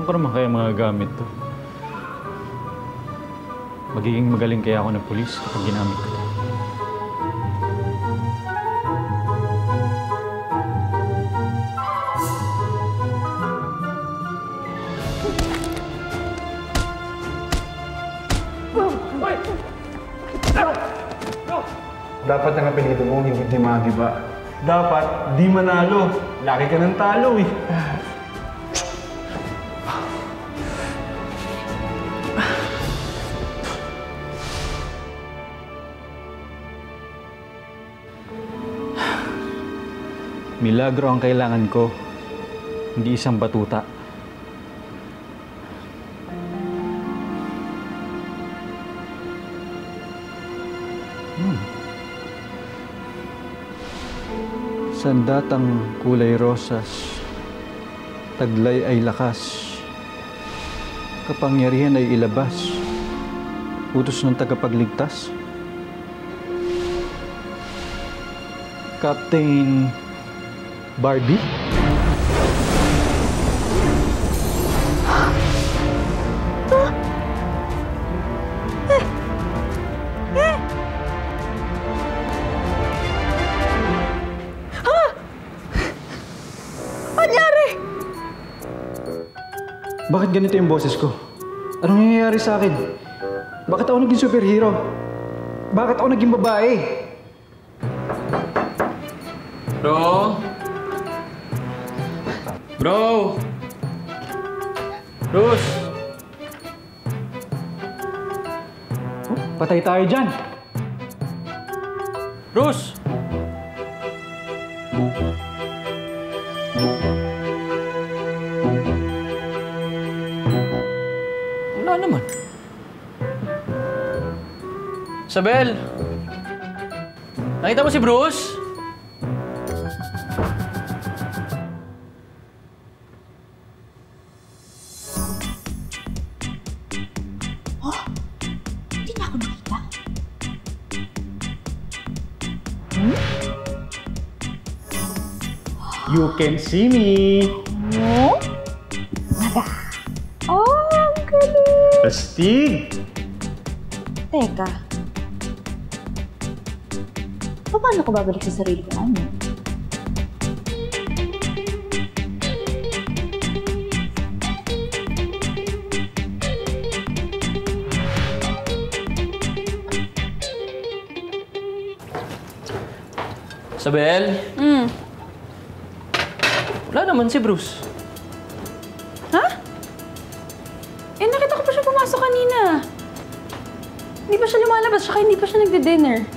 ko naman kaya mga gamit to. Magiging magaling kaya ako ng pulis kapag ginamit ko to. Dapat ang apelido mo, hindi Timagi ba? Dapat, di manalo. Laki ka ng talo eh. Milagro ang kailangan ko, hindi isang batuta. Sandatang kulay rosas, taglay ay lakas, kapangyarihan ay ilabas, utos ng tagapagligtas. Captain Barbie? Bakit ganito yung boses ko? Anong nangyayari sa akin? Bakit ako naging superhero? Bakit ako naging babae? Bro? Bro? Bruce? Oh, patay tayo dyan! Bruce? Wala naman. Isabel? Nakita mo si Bruce? Oh, hindi niya ako nakita. You can see me! No? Nada. Oh, ang galing! Astig! Teka. Paano ko babalik sa sarili ko? Ano? Isabel? Wala naman si Bruce. Ha? Eh, nakita ko pa siya pumasok kanina. Hindi pa siya lumalabas, saka hindi pa siya nagde-dinner.